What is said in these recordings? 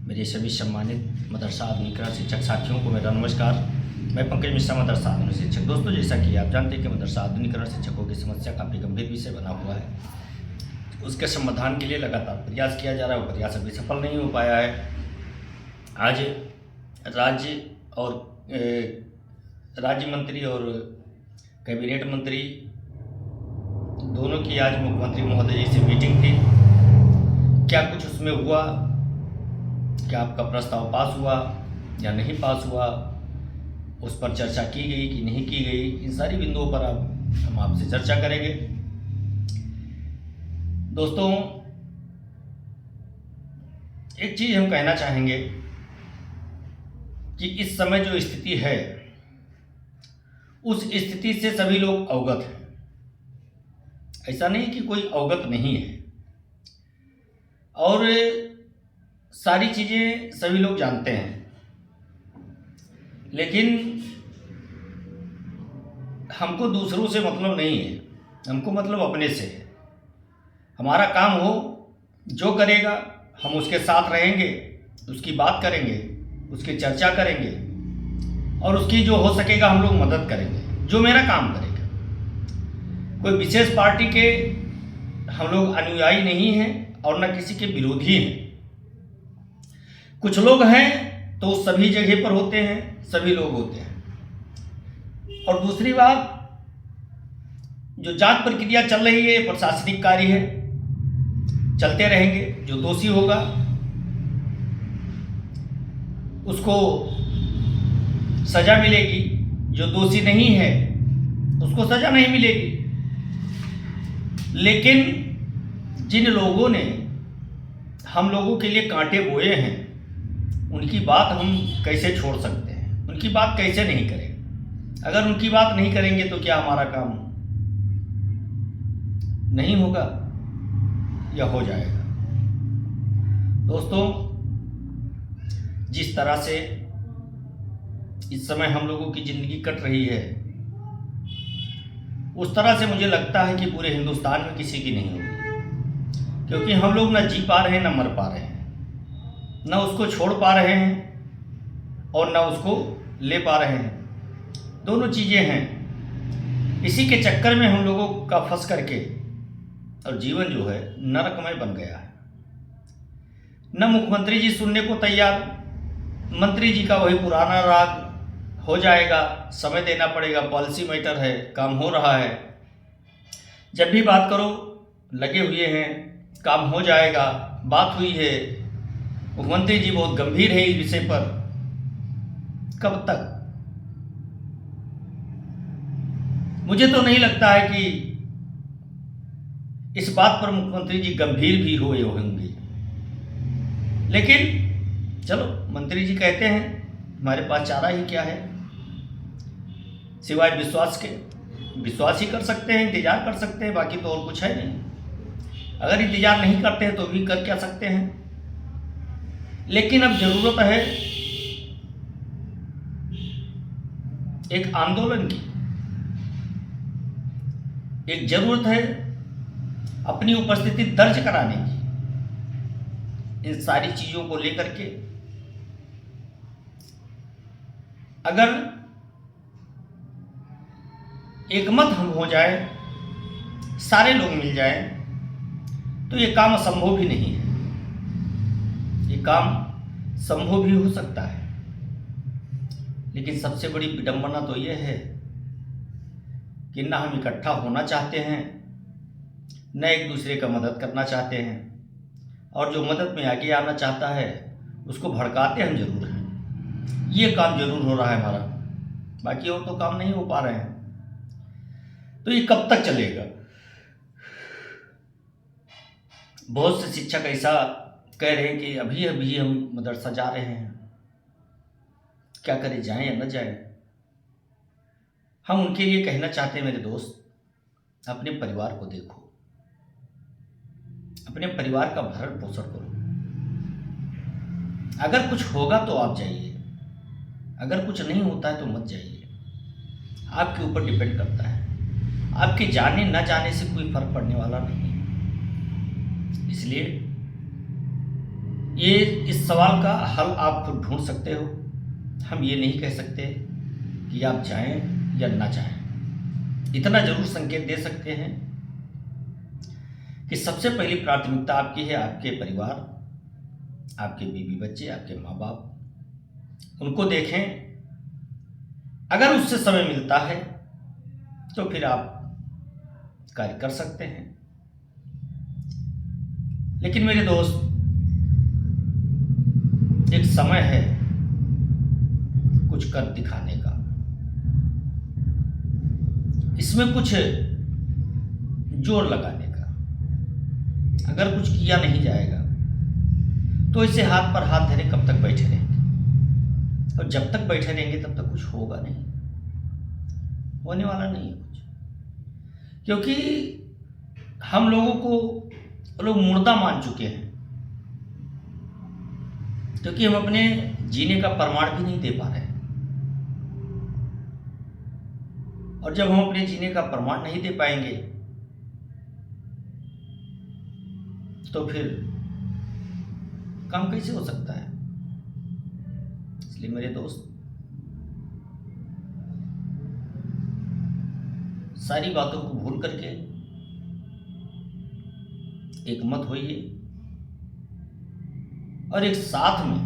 मेरे सभी सम्मानित मदरसा आधुनिकरण शिक्षक साथियों को मेरा नमस्कार। मैं पंकज मिश्रा, मदरसा आधुनिक शिक्षक। दोस्तों, जैसा कि आप जानते हैं कि मदरसा आधुनिकरण शिक्षकों की समस्या काफ़ी गंभीर विषय बना हुआ है। उसके समाधान के लिए लगातार प्रयास किया जा रहा है, वो प्रयास अभी सफल नहीं हो पाया है। आज राज्य मंत्री और कैबिनेट मंत्री दोनों की आज मुख्यमंत्री महोदय जी से मीटिंग थी। क्या कुछ उसमें हुआ? क्या आपका प्रस्ताव पास हुआ या नहीं पास हुआ? उस पर चर्चा की गई कि नहीं की गई? इन सारी बिंदुओं पर हम आपसे चर्चा करेंगे। दोस्तों, एक चीज़ हम कहना चाहेंगे कि इस समय जो स्थिति है, उस स्थिति से सभी लोग अवगत हैं। ऐसा नहीं कि कोई अवगत नहीं है, और सारी चीज़ें सभी लोग जानते हैं, लेकिन हमको दूसरों से मतलब नहीं है, हमको मतलब अपने से है। हमारा काम हो, जो करेगा हम उसके साथ रहेंगे, उसकी बात करेंगे, उसकी चर्चा करेंगे, और उसकी जो हो सकेगा हम लोग मदद करेंगे, जो मेरा काम करेगा। कोई विशेष पार्टी के हम लोग अनुयायी नहीं हैं और न किसी के विरोधी हैं। कुछ लोग हैं तो सभी जगह पर होते हैं, सभी लोग होते हैं। और दूसरी बात, जो जांच प्रक्रिया चल रही है, प्रशासनिक कार्य है, चलते रहेंगे। जो दोषी होगा उसको सजा मिलेगी, जो दोषी नहीं है उसको सजा नहीं मिलेगी। लेकिन जिन लोगों ने हम लोगों के लिए कांटे बोए हैं, उनकी बात हम कैसे छोड़ सकते हैं? उनकी बात कैसे नहीं करें? अगर उनकी बात नहीं करेंगे तो क्या हमारा काम नहीं होगा या हो जाएगा? दोस्तों, जिस तरह से इस समय हम लोगों की ज़िंदगी कट रही है, उस तरह से मुझे लगता है कि पूरे हिंदुस्तान में किसी की नहीं होगी। क्योंकि हम लोग ना जी पा रहे हैं, ना मर पा रहे हैं, ना उसको छोड़ पा रहे हैं और ना उसको ले पा रहे हैं। दोनों चीज़ें हैं। इसी के चक्कर में हम लोगों का फंस करके और जीवन जो है नरकमय बन गया है। न मुख्यमंत्री जी सुनने को तैयार, मंत्री जी का वही पुराना राग, हो जाएगा, समय देना पड़ेगा, पॉलिसी मैटर है, काम हो रहा है। जब भी बात करो लगे हुए हैं, काम हो जाएगा, बात हुई है, मुख्यमंत्री जी बहुत गंभीर है इस विषय पर। कब तक? मुझे तो नहीं लगता है कि इस बात पर मुख्यमंत्री जी गंभीर भी हुए होंगे। लेकिन चलो, मंत्री जी कहते हैं, हमारे पास चारा ही क्या है सिवाय विश्वास के? विश्वास ही कर सकते हैं, इंतजार कर सकते हैं, बाकी तो और कुछ है नहीं। अगर इंतजार नहीं करते हैं तो भी कर क्या सकते हैं? लेकिन अब जरूरत है एक आंदोलन की, एक जरूरत है अपनी उपस्थिति दर्ज कराने की। इन सारी चीजों को लेकर के अगर एकमत हम हो जाए, सारे लोग मिल जाएं, तो ये काम असंभव भी नहीं है। ये काम संभव भी हो सकता है। लेकिन सबसे बड़ी विडंबना तो ये है कि ना हम इकट्ठा होना चाहते हैं, न एक दूसरे का मदद करना चाहते हैं, और जो मदद में आगे आना चाहता है उसको भड़काते हम जरूर हैं। ये काम जरूर हो रहा है हमारा, बाकी और तो काम नहीं हो पा रहे हैं। तो ये कब तक चलेगा? बहुत से शिक्षक ऐसा कह रहे हैं कि अभी अभी हम मदरसा जा रहे हैं, क्या करें, जाएं या न जाएं? हम उनके लिए कहना चाहते हैं, मेरे दोस्त, अपने परिवार को देखो, अपने परिवार का भरण पोषण करो। अगर कुछ होगा तो आप जाइए, अगर कुछ नहीं होता है तो मत जाइए। आपके ऊपर डिपेंड करता है। आपके जाने न जाने से कोई फर्क पड़ने वाला नहीं है। इसलिए ये इस सवाल का हल आप खुद ढूंढ सकते हो। हम ये नहीं कह सकते कि आप चाहें या ना चाहें। इतना जरूर संकेत दे सकते हैं कि सबसे पहली प्राथमिकता आपकी है आपके परिवार, आपके बीवी बच्चे, आपके माँ बाप। उनको देखें। अगर उससे समय मिलता है तो फिर आप कार्य कर सकते हैं। लेकिन मेरे दोस्त, एक समय है कुछ कर दिखाने का। इसमें कुछ जोर लगाने का। अगर कुछ किया नहीं जाएगा तो इसे हाथ पर हाथ धरे कब तक बैठे रहेंगे, और जब तक बैठे रहेंगे तब तक कुछ होगा नहीं, होने वाला नहीं है कुछ। क्योंकि हम लोगों को लोग मुर्दा मान चुके हैं, क्योंकि हम अपने जीने का प्रमाण भी नहीं दे पा रहे हैं। और जब हम अपने जीने का प्रमाण नहीं दे पाएंगे तो फिर काम कैसे हो सकता है। इसलिए मेरे दोस्त, सारी बातों को भूल करके एक मत होइए और एक साथ में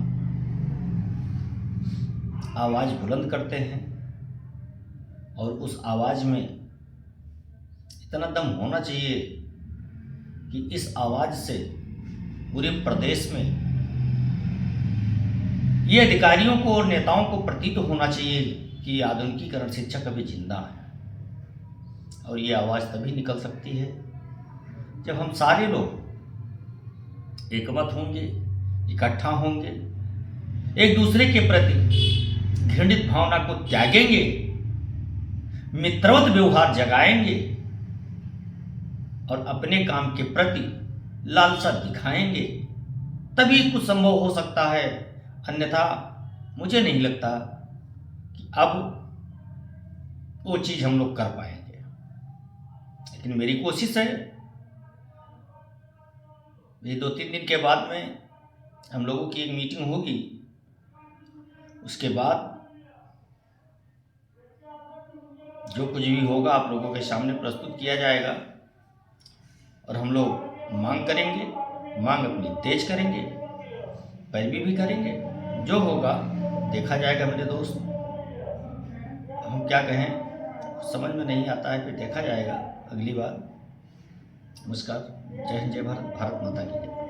आवाज बुलंद करते हैं। और उस आवाज में इतना दम होना चाहिए कि इस आवाज से पूरे प्रदेश में ये अधिकारियों को और नेताओं को प्रतीत होना चाहिए कि आधुनिकीकरण शिक्षा अभी जिंदा है। और ये आवाज तभी निकल सकती है जब हम सारे लोग एकमत होंगे, इकट्ठा होंगे, एक दूसरे के प्रति घृणित भावना को त्यागेंगे, मित्रवत व्यवहार जगाएंगे और अपने काम के प्रति लालसा दिखाएंगे, तभी कुछ संभव हो सकता है। अन्यथा मुझे नहीं लगता कि अब वो चीज हम लोग कर पाएंगे। लेकिन मेरी कोशिश है, ये 2-3 दिन के बाद में हम लोगों की एक मीटिंग होगी। उसके बाद जो कुछ भी होगा आप लोगों के सामने प्रस्तुत किया जाएगा और हम लोग मांग करेंगे, मांग अपनी तेज करेंगे, पैरवी भी करेंगे। जो होगा देखा जाएगा मेरे दोस्त। हम क्या कहें समझ में नहीं आता है, फिर देखा जाएगा अगली बार। नमस्कार, जय हिंद, जय भारत, भारत माता की जय।